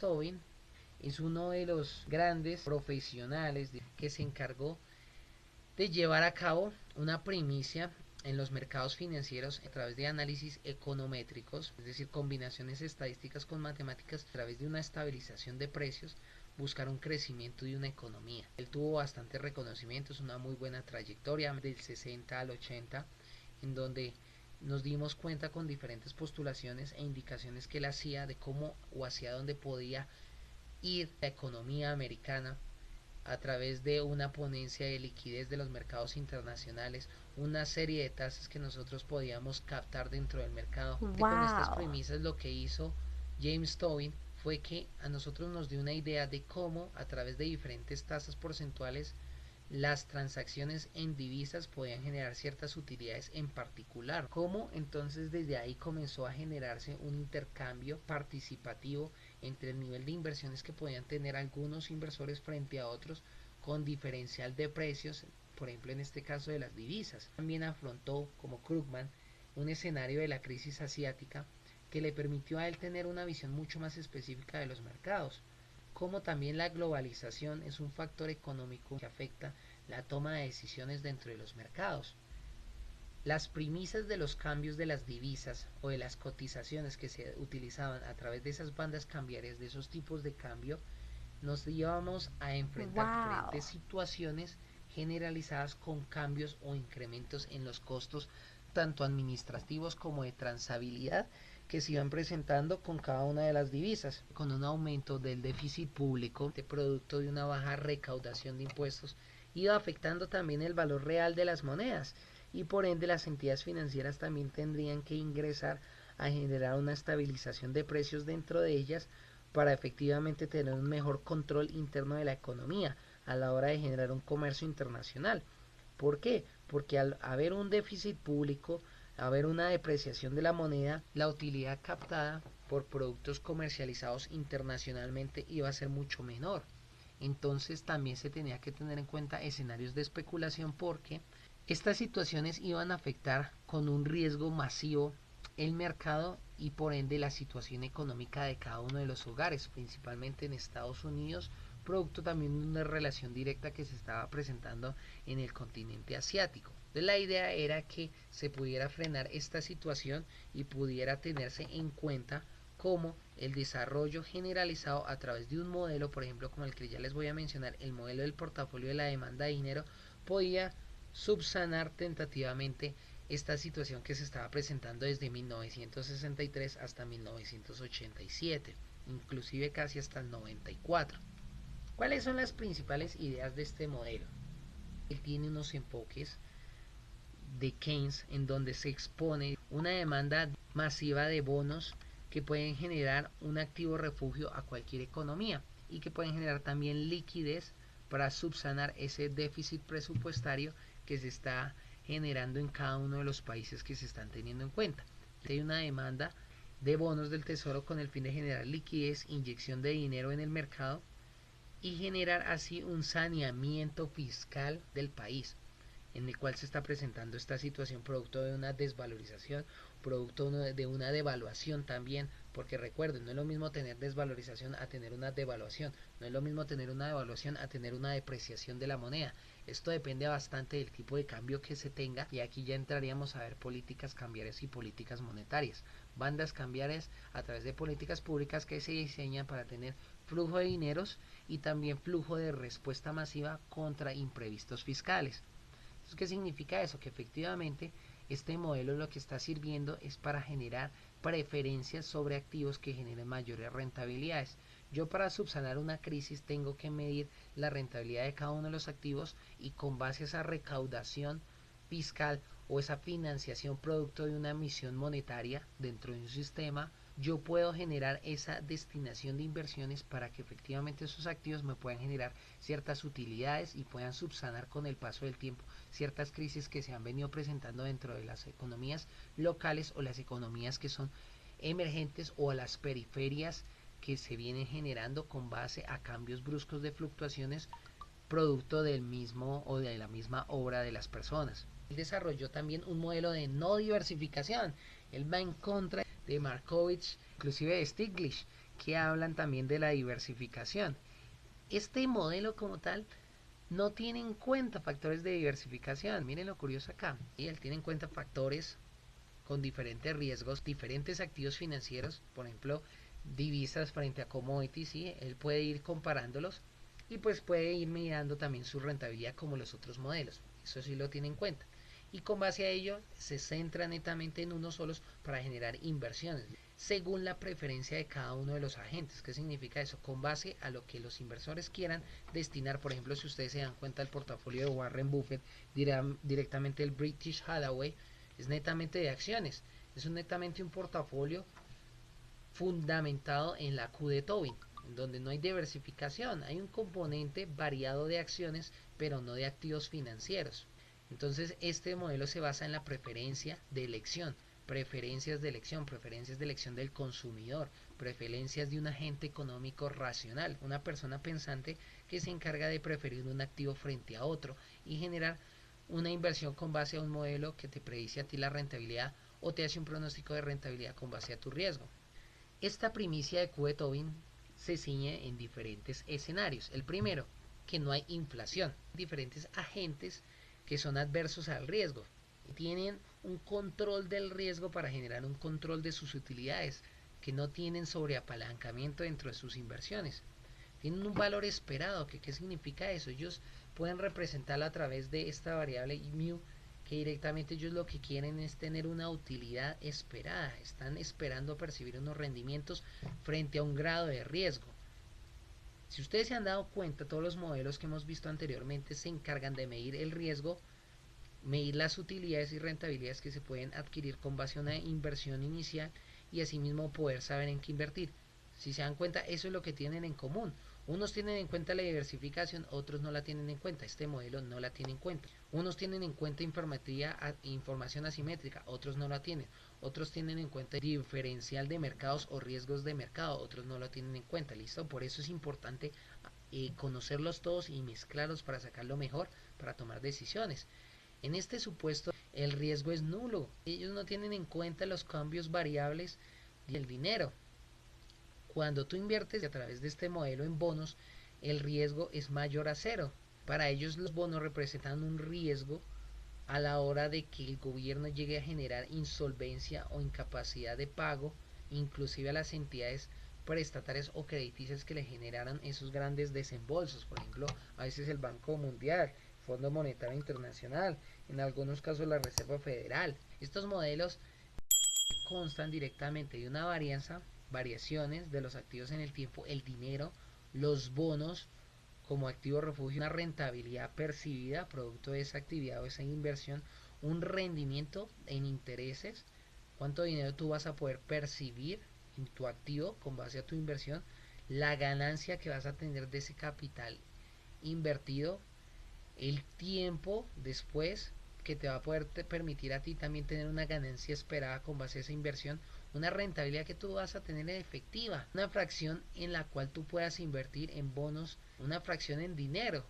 Tobin es uno de los grandes profesionales que se encargó de llevar a cabo una primicia en los mercados financieros a través de análisis econométricos, es decir, combinaciones estadísticas con matemáticas a través de una estabilización de precios, buscar un crecimiento de una economía. Él tuvo bastantes reconocimientos, una muy buena trayectoria del 60 al 80, en donde nos dimos cuenta con diferentes postulaciones e indicaciones que él hacía de cómo o hacia dónde podía ir la economía americana a través de una ponencia de liquidez de los mercados internacionales, una serie de tasas que nosotros podíamos captar dentro del mercado. Con estas Wow. premisas lo que hizo James Tobin fue que a nosotros nos dio una idea de cómo a través de diferentes tasas porcentuales las transacciones en divisas podían generar ciertas utilidades en particular. Cómo entonces desde ahí comenzó a generarse un intercambio participativo entre el nivel de inversiones que podían tener algunos inversores frente a otros con diferencial de precios, por ejemplo en este caso de las divisas. También afrontó como Krugman un escenario de la crisis asiática que le permitió a él tener una visión mucho más específica de los mercados, como también la globalización es un factor económico que afecta la toma de decisiones dentro de los mercados. Las premisas de los cambios de las divisas o de las cotizaciones que se utilizaban a través de esas bandas cambiarias, de esos tipos de cambio, nos íbamos a enfrentar Wow. diferentes situaciones generalizadas con cambios o incrementos en los costos tanto administrativos como de transabilidad que se iban presentando con cada una de las divisas, con un aumento del déficit público de producto de una baja recaudación de impuestos, iba afectando también el valor real de las monedas y por ende las entidades financieras también tendrían que ingresar a generar una estabilización de precios dentro de ellas para efectivamente tener un mejor control interno de la economía a la hora de generar un comercio internacional. ¿Por qué? Porque al haber un déficit público, haber una depreciación de la moneda, la utilidad captada por productos comercializados internacionalmente iba a ser mucho menor. Entonces también se tenía que tener en cuenta escenarios de especulación porque estas situaciones iban a afectar con un riesgo masivo el mercado y por ende la situación económica de cada uno de los hogares, principalmente en Estados Unidos, producto también de una relación directa que se estaba presentando en el continente asiático. Entonces la idea era que se pudiera frenar esta situación y pudiera tenerse en cuenta como el desarrollo generalizado a través de un modelo, por ejemplo, como el que ya les voy a mencionar, el modelo del portafolio de la demanda de dinero, podía subsanar tentativamente esta situación que se estaba presentando desde 1963 hasta 1987, inclusive casi hasta el 94. ¿Cuáles son las principales ideas de este modelo? Él tiene unos enfoques de Keynes en donde se expone una demanda masiva de bonos que pueden generar un activo refugio a cualquier economía y que pueden generar también liquidez para subsanar ese déficit presupuestario que se está generando en cada uno de los países que se están teniendo en cuenta. Hay una demanda de bonos del tesoro con el fin de generar liquidez, inyección de dinero en el mercado y generar así un saneamiento fiscal del país en el cual se está presentando esta situación producto de una desvalorización, producto de una devaluación también, porque recuerden, no es lo mismo tener desvalorización a tener una devaluación, no es lo mismo tener una devaluación a tener una depreciación de la moneda. Esto depende bastante del tipo de cambio que se tenga y aquí ya entraríamos a ver políticas cambiarias y políticas monetarias, bandas cambiarias a través de políticas públicas que se diseñan para tener flujo de dineros y también flujo de respuesta masiva contra imprevistos fiscales. Entonces, ¿qué significa eso? Que efectivamente este modelo lo que está sirviendo es para generar preferencias sobre activos que generen mayores rentabilidades. Yo para subsanar una crisis tengo que medir la rentabilidad de cada uno de los activos y con base a esa recaudación fiscal o esa financiación producto de una emisión monetaria dentro de un sistema, yo puedo generar esa destinación de inversiones para que efectivamente esos activos me puedan generar ciertas utilidades y puedan subsanar con el paso del tiempo ciertas crisis que se han venido presentando dentro de las economías locales o las economías que son emergentes o a las periferias que se vienen generando con base a cambios bruscos de fluctuaciones producto del mismo o de la misma obra de las personas. Él desarrolló también un modelo de no diversificación. Él va en contra de Markovich, inclusive de Stiglitz, que hablan también de la diversificación. Este modelo como tal no tiene en cuenta factores de diversificación. Miren lo curioso acá. Y él tiene en cuenta factores con diferentes riesgos, diferentes activos financieros, por ejemplo, divisas frente a commodities, ¿sí? Él puede ir comparándolos y pues puede ir mirando también su rentabilidad como los otros modelos. Eso sí lo tiene en cuenta. Y con base a ello se centra netamente en unos solos para generar inversiones según la preferencia de cada uno de los agentes. ¿Qué significa eso? Con base a lo que los inversores quieran destinar. Por ejemplo, si ustedes se dan cuenta, el portafolio de Warren Buffett, directamente el British Hathaway, es netamente de acciones. Es netamente un portafolio fundamentado en la Q de Tobin, en donde no hay diversificación, hay un componente variado de acciones, pero no de activos financieros. Entonces, este modelo se basa en la preferencia de elección, preferencias de elección del consumidor, preferencias de un agente económico racional, una persona pensante que se encarga de preferir un activo frente a otro y generar una inversión con base a un modelo que te predice a ti la rentabilidad o te hace un pronóstico de rentabilidad con base a tu riesgo. Esta primicia de Tobin se ciñe en diferentes escenarios. El primero, que no hay inflación. Diferentes agentes que son adversos al riesgo. Tienen un control del riesgo para generar un control de sus utilidades, que no tienen sobreapalancamiento dentro de sus inversiones. Tienen un valor esperado. ¿Qué significa eso? Ellos pueden representarlo a través de esta variable mu, que directamente ellos lo que quieren es tener una utilidad esperada. Están esperando percibir unos rendimientos frente a un grado de riesgo. Si ustedes se han dado cuenta, todos los modelos que hemos visto anteriormente se encargan de medir el riesgo, medir las utilidades y rentabilidades que se pueden adquirir con base a una inversión inicial y asimismo poder saber en qué invertir. Si se dan cuenta, eso es lo que tienen en común. Unos tienen en cuenta la diversificación, otros no la tienen en cuenta. Este modelo no la tiene en cuenta. Unos tienen en cuenta información asimétrica, otros no la tienen. Otros tienen en cuenta diferencial de mercados o riesgos de mercado, otros no lo tienen en cuenta. ¿Listo? Por eso es importante conocerlos todos y mezclarlos para sacar lo mejor para tomar decisiones. En este supuesto, el riesgo es nulo. Ellos no tienen en cuenta los cambios variables del dinero. Cuando tú inviertes a través de este modelo en bonos, el riesgo es mayor a cero. Para ellos los bonos representan un riesgo a la hora de que el gobierno llegue a generar insolvencia o incapacidad de pago, inclusive a las entidades prestatarias o crediticias que le generaran esos grandes desembolsos. Por ejemplo, a veces el Banco Mundial, Fondo Monetario Internacional, en algunos casos la Reserva Federal. Estos modelos constan directamente de una variaciones de los activos en el tiempo, el dinero, los bonos como activo refugio, una rentabilidad percibida producto de esa actividad o esa inversión, un rendimiento en intereses, cuánto dinero tú vas a poder percibir en tu activo con base a tu inversión, la ganancia que vas a tener de ese capital invertido, el tiempo después que te va a poder permitir a ti también tener una ganancia esperada con base a esa inversión, una rentabilidad que tú vas a tener en efectiva, una fracción en la cual tú puedas invertir en bonos, una fracción en dinero,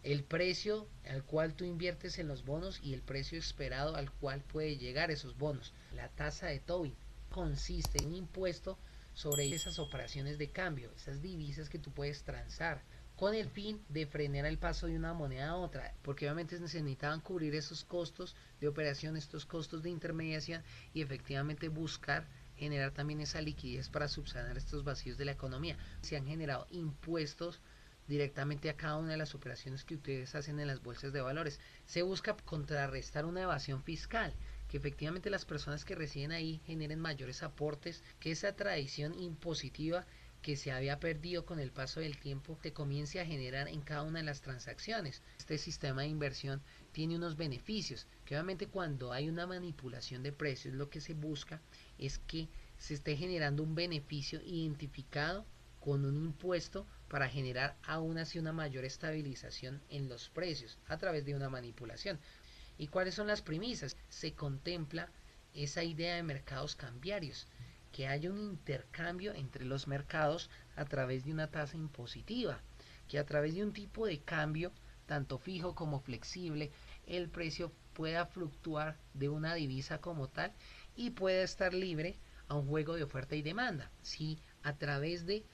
el precio al cual tú inviertes en los bonos y el precio esperado al cual puede llegar esos bonos. La tasa de Tobin consiste en un impuesto sobre esas operaciones de cambio, esas divisas que tú puedes transar, con el fin de frenar el paso de una moneda a otra, porque obviamente se necesitaban cubrir esos costos de operación, estos costos de intermediación y efectivamente buscar generar también esa liquidez para subsanar estos vacíos de la economía. Se han generado impuestos directamente a cada una de las operaciones que ustedes hacen en las bolsas de valores. Se busca contrarrestar una evasión fiscal, que efectivamente las personas que residen ahí generen mayores aportes, que esa tradición impositiva que se había perdido con el paso del tiempo se comience a generar en cada una de las transacciones. Este sistema de inversión tiene unos beneficios, que obviamente cuando hay una manipulación de precios lo que se busca es que se esté generando un beneficio identificado con un impuesto para generar aún así una mayor estabilización en los precios a través de una manipulación. ¿Y cuáles son las premisas? Se contempla esa idea de mercados cambiarios, que haya un intercambio entre los mercados a través de una tasa impositiva, que a través de un tipo de cambio, tanto fijo como flexible, el precio pueda fluctuar de una divisa como tal y pueda estar libre a un juego de oferta y demanda. Si a través de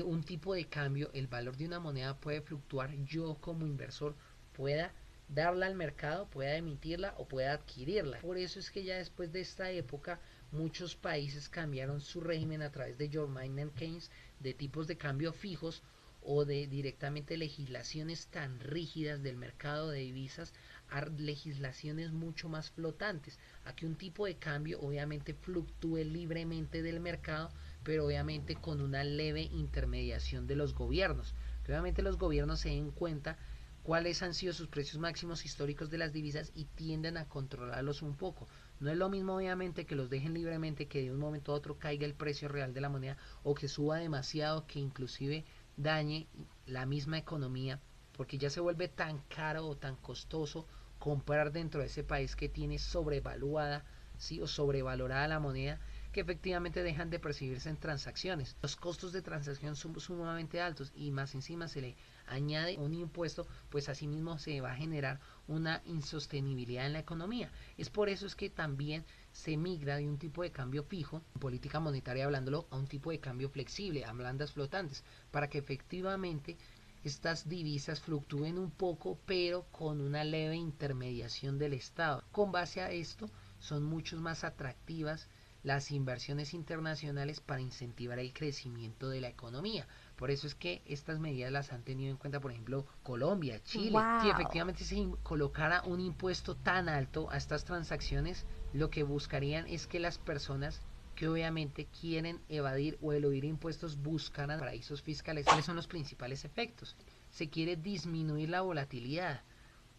un tipo de cambio el valor de una moneda puede fluctuar, yo como inversor pueda darla al mercado, pueda emitirla o pueda adquirirla. Por eso es que ya después de esta época muchos países cambiaron su régimen a través de John Maynard Keynes de tipos de cambio fijos o de directamente legislaciones tan rígidas del mercado de divisas a legislaciones mucho más flotantes, a que un tipo de cambio obviamente fluctúe libremente del mercado, pero obviamente con una leve intermediación de los gobiernos. Que obviamente los gobiernos se den cuenta cuáles han sido sus precios máximos históricos de las divisas y tienden a controlarlos un poco. No es lo mismo obviamente que los dejen libremente, que de un momento a otro caiga el precio real de la moneda o que suba demasiado, que inclusive dañe la misma economía, porque ya se vuelve tan caro o tan costoso comprar dentro de ese país que tiene sobrevaluada, ¿sí? O sobrevalorada la moneda, que efectivamente dejan de percibirse en transacciones. Los costos de transacción son sumamente altos y más encima se le añade un impuesto, pues asimismo se va a generar una insostenibilidad en la economía. Es por eso es que también se migra de un tipo de cambio fijo, política monetaria hablándolo, a un tipo de cambio flexible, a blandas flotantes, para que efectivamente estas divisas fluctúen un poco, pero con una leve intermediación del Estado. Con base a esto, son mucho más atractivas las inversiones internacionales para incentivar el crecimiento de la economía. Por eso es que estas medidas las han tenido en cuenta, por ejemplo, Colombia, Chile. Si Wow. efectivamente se colocara un impuesto tan alto a estas transacciones, lo que buscarían es que las personas que obviamente quieren evadir o eludir impuestos buscan a paraísos fiscales. ¿Cuáles son los principales efectos? Se quiere disminuir la volatilidad.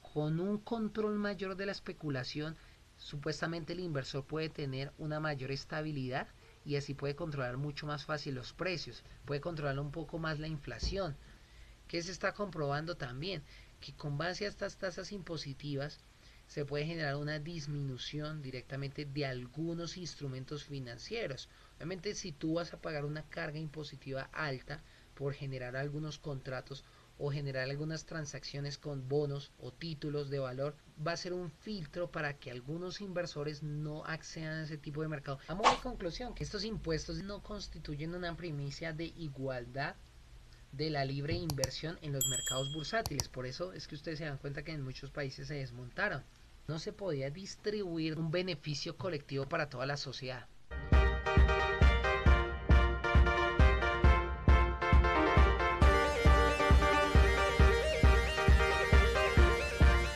Con un control mayor de la especulación, supuestamente el inversor puede tener una mayor estabilidad y así puede controlar mucho más fácil los precios, puede controlar un poco más la inflación, que se está comprobando también, que con base a estas tasas impositivas se puede generar una disminución directamente de algunos instrumentos financieros. Obviamente si tú vas a pagar una carga impositiva alta por generar algunos contratos o generar algunas transacciones con bonos o títulos de valor, va a ser un filtro para que algunos inversores no accedan a ese tipo de mercado. Vamos a la conclusión que estos impuestos no constituyen una primicia de igualdad de la libre inversión en los mercados bursátiles. Por eso es que ustedes se dan cuenta que en muchos países se desmontaron. No se podía distribuir un beneficio colectivo para toda la sociedad.